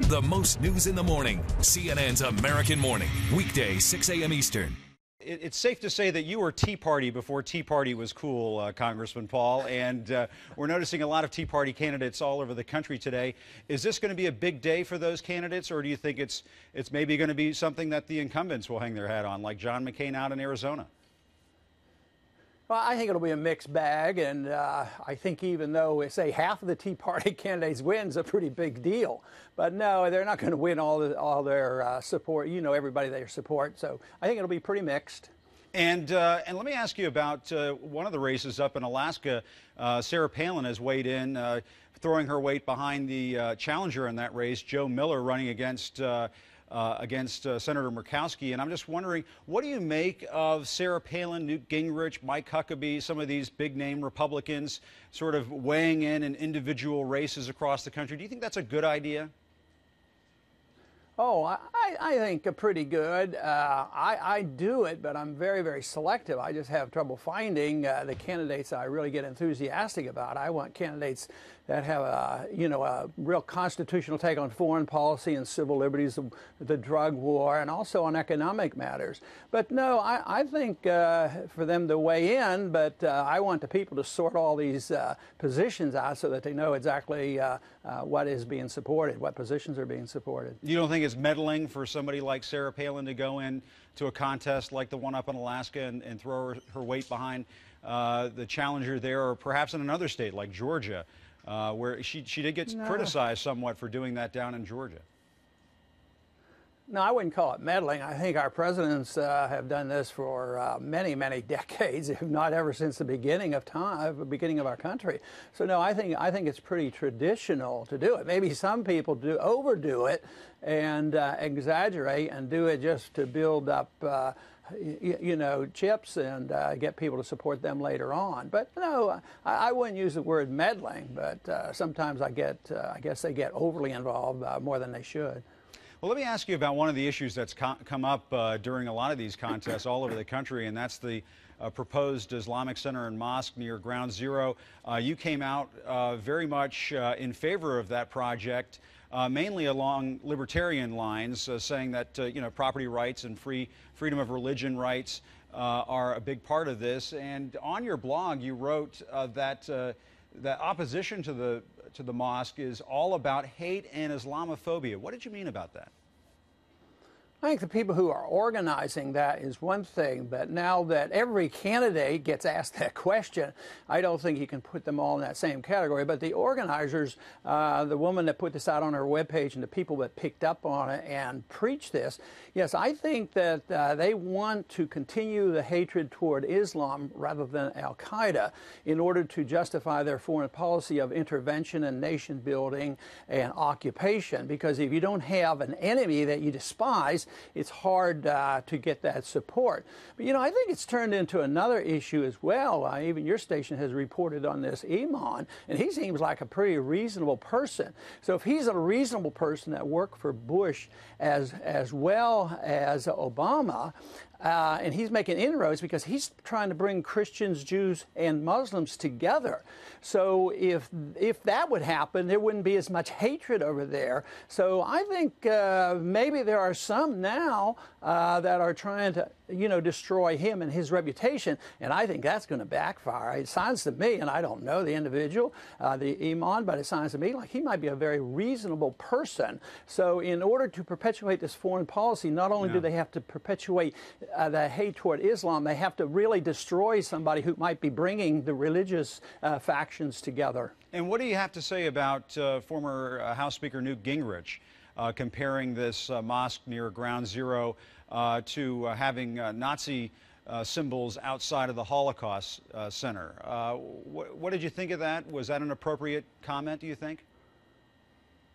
The most news in the morning. CNN's American Morning. Weekday, 6 a.m. Eastern. It's safe to say that you were Tea Party before Tea Party was cool, Congressman Paul, and we're noticing a lot of Tea Party candidates all over the country today. Is this going to be a big day for those candidates, or do you think it's maybe going to be something that the incumbents will hang their hat on, like John McCain out in Arizona? Well, I think it'll be a mixed bag, and I think even though, say, half of the Tea Party candidates wins a pretty big deal. But no, they're not going to win all their support, everybody they support. So I think it'll be pretty mixed. And let me ask you about one of the races up in Alaska. Sarah Palin has weighed in, throwing her weight behind the challenger in that race, Joe Miller, running against Senator Murkowski. And I'm just wondering, what do you make of Sarah Palin, Newt Gingrich, Mike Huckabee, some of these big-name Republicans sort of weighing in individual races across the country? Do you think that's a good idea? Oh, I think pretty good. I do it, but I'm very, very selective. I just have trouble finding the candidates I really get enthusiastic about. I want candidates that have a real constitutional take on foreign policy and civil liberties, the drug war, and also on economic matters. But no, I think for them to weigh in, but I want the people to sort all these positions out so that they know exactly what is being supported, what positions are being supported. You don't think it's meddling for somebody like Sarah Palin to go in to a contest like the one up in Alaska and throw her weight behind the challenger there, or perhaps in another state like Georgia, where she did get criticized somewhat for doing that down in Georgia? No, I wouldn't call it meddling. I think our presidents have done this for many, many decades, if not ever since the beginning of time, beginning of our country. So no, I think it's pretty traditional to do it. Maybe some people do overdo it and exaggerate and do it just to build up chips and get people to support them later on. But no, I wouldn't use the word meddling, but sometimes I guess they get overly involved more than they should. Well, let me ask you about one of the issues that's come up during a lot of these contests all over the country, and that's the proposed Islamic Center and Mosque near Ground Zero. You came out very much in favor of that project, mainly along libertarian lines, saying that property rights and freedom of religion rights are a big part of this. And on your blog, you wrote that opposition to the mosque is all about hate and Islamophobia. What did you mean about that? I think the people who are organizing that is one thing, but now that every candidate gets asked that question, I don't think you can put them all in that same category. But the organizers, the woman that put this out on her webpage and the people that picked up on it and preached this, yes, I think that they want to continue the hatred toward Islam rather than al-Qaeda in order to justify their foreign policy of intervention and nation building and occupation. Because if you don't have an enemy that you despise, it's hard to get that support. But, I think it's turned into another issue as well. Even your station has reported on this Iman, and he seems like a pretty reasonable person. So if he's a reasonable person that worked for Bush as well as Obama, and he's making inroads because he's trying to bring Christians, Jews, and Muslims together. So if that would happen, there wouldn't be as much hatred over there. So I think maybe there are some now that are trying to, destroy him and his reputation, and I think that's going to backfire. It sounds to me, and I don't know the individual, the Iman, but it sounds to me like he might be a very reasonable person. So in order to perpetuate this foreign policy, not only do they have to perpetuate the hate toward Islam, they have to really destroy somebody who might be bringing the religious factions together. And what do you have to say about former House Speaker Newt Gingrich comparing this mosque near Ground Zero to having Nazi symbols outside of the Holocaust Center? What did you think of that? Was that an appropriate comment, do you think?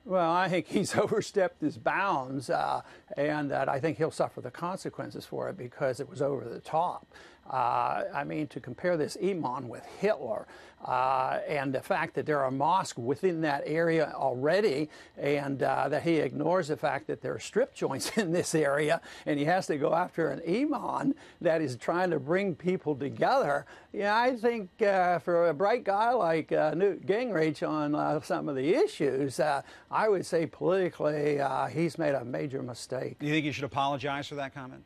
Well, I think he's overstepped his bounds, and that I think he'll suffer the consequences for it because it was over the top. I mean, to compare this imam with Hitler, and the fact that there are mosques within that area already, and that he ignores the fact that there are strip joints in this area, and he has to go after an imam that is trying to bring people together. Yeah, I think for a bright guy like Newt Gingrich on some of the issues, I would say politically he's made a major mistake. Do you think he should apologize for that comment?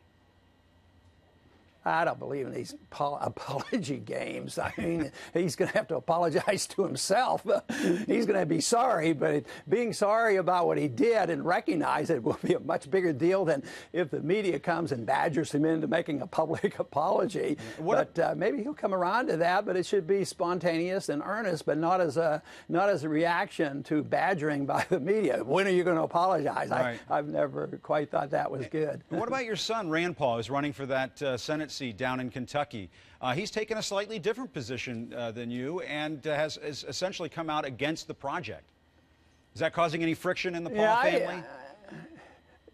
I don't believe in these apology games. I mean, he's going to have to apologize to himself. He's going to be sorry, but being sorry about what he did and recognize it will be a much bigger deal than if the media comes and badgers him into making a public apology. But maybe he'll come around to that, but it should be spontaneous and earnest, but not as a reaction to badgering by the media. When are you going to apologize? Right. I've never quite thought that was good. What about your son, Rand Paul, who's running for that Senate seat down in Kentucky? He's taken a slightly different position than you and has essentially come out against the project. Is that causing any friction in the Paul family?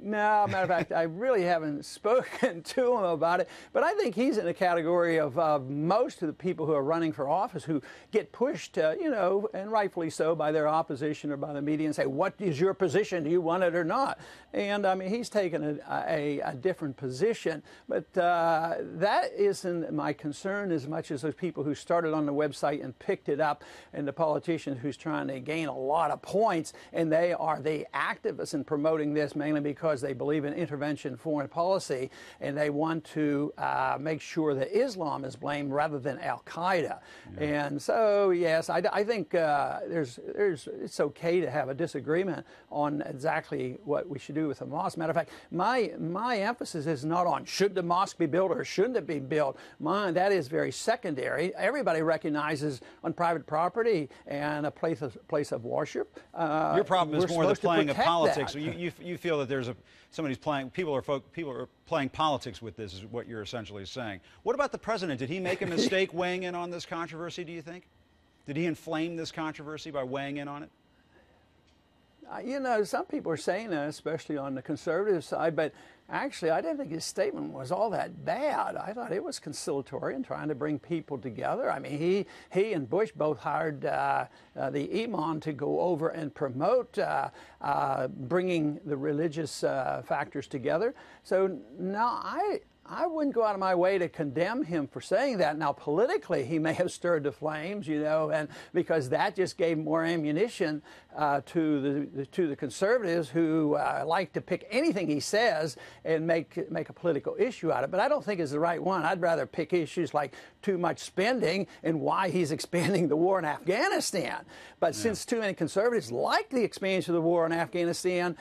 No, matter of fact, I really haven't spoken to him about it. But I think he's in the category of most of the people who are running for office who get pushed, you know, and rightfully so, by their opposition or by the media and say, what is your position? Do you want it or not? And, I mean, he's taken a different position. But that isn't my concern as much as those people who started on the website and picked it up, and the politicians who's trying to gain a lot of points. And they are the activists in promoting this mainly because they believe in intervention foreign policy, and they want to make sure that Islam is blamed rather than al-Qaeda. Yeah. And so, yes, I think it's okay to have a disagreement on exactly what we should do with the mosque. Matter of fact, my emphasis is not on should the mosque be built or shouldn't it be built. That is very secondary. Everybody recognizes on private property and a place of worship. Your problem is more the playing of politics. So you feel that there's people are playing politics with this, is what you're essentially saying. What about the president? Did he make a mistake weighing in on this controversy, do you think? Did he inflame this controversy by weighing in on it? You know, some people are saying that, especially on the conservative side, but actually I didn't think his statement was all that bad. I thought it was conciliatory and trying to bring people together. I mean, he and Bush both hired the imam to go over and promote bringing the religious factors together. So now I wouldn't go out of my way to condemn him for saying that. Now, politically, he may have stirred the flames, you know, and because that just gave more ammunition to the conservatives who like to pick anything he says and make a political issue out of it. But I don't think it's the right one. I'd rather pick issues like too much spending and why he's expanding the war in Afghanistan. But since too many conservatives like the expansion of the war in Afghanistan,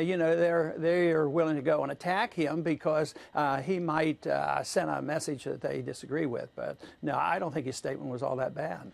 you know, they are willing to go and attack him because he might send a message that they disagree with. But no, I don't think his statement was all that bad.